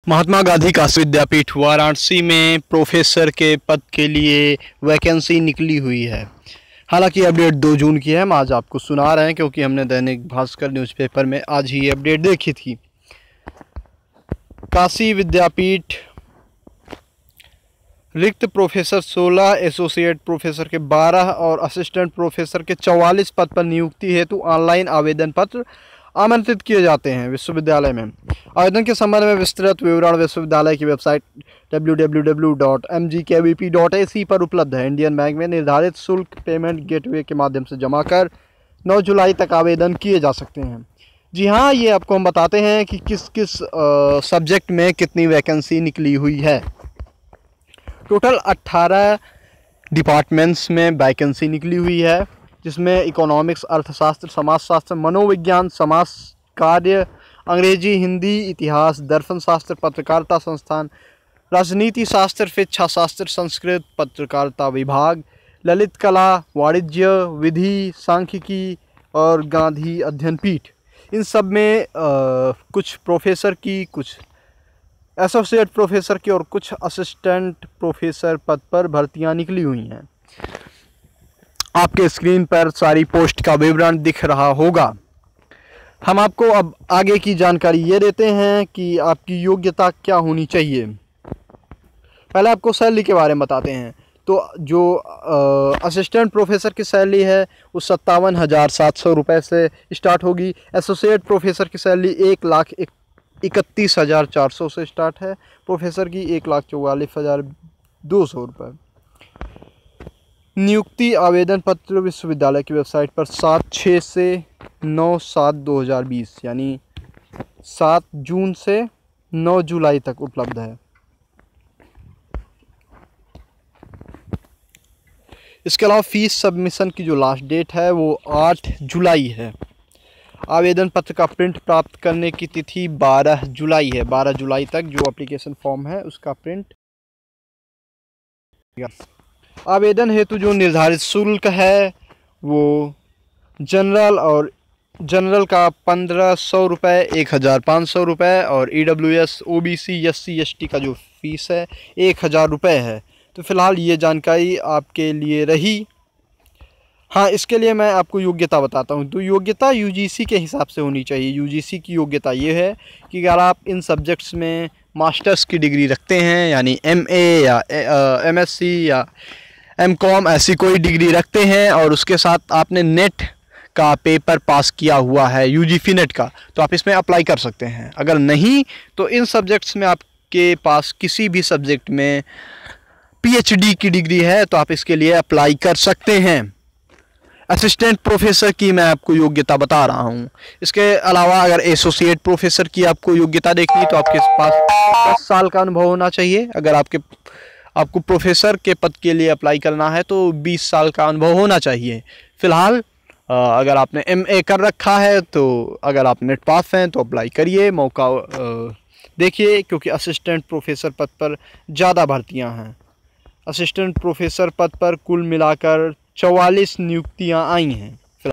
महात्मा गांधी काशी विद्यापीठ वाराणसी में प्रोफेसर के पद के लिए वैकेंसी निकली हुई है। हालांकि अपडेट 2 जून की है, हम आज आपको सुना रहे हैं क्योंकि हमने दैनिक भास्कर न्यूज़पेपर में आज ही अपडेट देखी थी। काशी विद्यापीठ रिक्त प्रोफेसर 16, एसोसिएट प्रोफेसर के 12 और असिस्टेंट प्रोफेसर के 44 पद पर नियुक्ति हेतु ऑनलाइन आवेदन पत्र आमंत्रित किए जाते हैं। विश्वविद्यालय में आवेदन के संबंध में विस्तृत विवरण विश्वविद्यालय की वेबसाइट www.mgkvp.ac पर उपलब्ध है। इंडियन बैंक में निर्धारित शुल्क पेमेंट गेटवे के माध्यम से जमा कर 9 जुलाई तक आवेदन किए जा सकते हैं। जी हाँ, ये आपको हम बताते हैं कि किस किस सब्जेक्ट में कितनी वैकेंसी निकली हुई है। टोटल 18 डिपार्टमेंट्स में वैकेंसी निकली हुई है, जिसमें इकोनॉमिक्स, अर्थशास्त्र, समाजशास्त्र, मनोविज्ञान, समाज कार्य, अंग्रेजी, हिंदी, इतिहास, दर्शन शास्त्र, पत्रकारिता संस्थान, राजनीति शास्त्र, शिक्षा शास्त्र, संस्कृत, पत्रकारिता विभाग, ललित कला, वाणिज्य, विधि, सांख्यिकी और गांधी अध्ययन पीठ। इन सब में कुछ प्रोफेसर की, कुछ एसोसिएट प्रोफेसर की और कुछ असिस्टेंट प्रोफेसर पद पर भर्तियां निकली हुई हैं। आपके स्क्रीन पर सारी पोस्ट का विवरण दिख रहा होगा। हम आपको अब आगे की जानकारी ये देते हैं कि आपकी योग्यता क्या होनी चाहिए। पहले आपको सैलरी के बारे में बताते हैं। तो जो असिस्टेंट प्रोफेसर की सैलरी है वो 57,700 रुपये से स्टार्ट होगी। एसोसिएट प्रोफेसर की सैलरी 1,31,400 से स्टार्ट है। प्रोफेसर की 1,44,200 रुपये। नियुक्ति आवेदन पत्र विश्वविद्यालय की वेबसाइट पर 7/6 से 9/7/2020 यानी 7 जून से 9 जुलाई तक उपलब्ध है। इसके अलावा फीस सबमिशन की जो लास्ट डेट है वो 8 जुलाई है। आवेदन पत्र का प्रिंट प्राप्त करने की तिथि 12 जुलाई है। 12 जुलाई तक जो एप्लीकेशन फॉर्म है उसका प्रिंट। आवेदन हेतु जो निर्धारित शुल्क है वो जनरल का 1,500 रुपये, 1,500 रुपये और EWS, OBC, SC, ST का जो फीस है 1,000 रुपये है। तो फिलहाल ये जानकारी आपके लिए रही। हाँ, इसके लिए मैं आपको योग्यता बताता हूँ। तो योग्यता UGC के हिसाब से होनी चाहिए। UGC की योग्यता ये है कि अगर आप इन सब्जेक्ट्स में मास्टर्स की डिग्री रखते हैं, यानी MA या MSc या MCOM ऐसी कोई डिग्री रखते हैं और उसके साथ आपने नेट का पेपर पास किया हुआ है, UGC नेट का, तो आप इसमें अप्लाई कर सकते हैं। अगर नहीं तो इन सब्जेक्ट्स में आपके पास किसी भी सब्जेक्ट में PhD की डिग्री है तो आप इसके लिए अप्लाई कर सकते हैं। असिस्टेंट प्रोफेसर की मैं आपको योग्यता बता रहा हूँ। इसके अलावा अगर एसोसिएट प्रोफेसर की आपको योग्यता देखनी तो आपके पास 10 साल का अनुभव होना चाहिए। अगर आपको प्रोफेसर के पद के लिए अप्लाई करना है तो 20 साल का अनुभव होना चाहिए। फ़िलहाल अगर आपने MA कर रखा है तो अगर आप नेट पास हैं तो अप्लाई करिए, मौका देखिए, क्योंकि असिस्टेंट प्रोफेसर पद पर ज़्यादा भर्तियां हैं। असिस्टेंट प्रोफेसर पद पर कुल मिलाकर 44 नियुक्तियां आई हैं।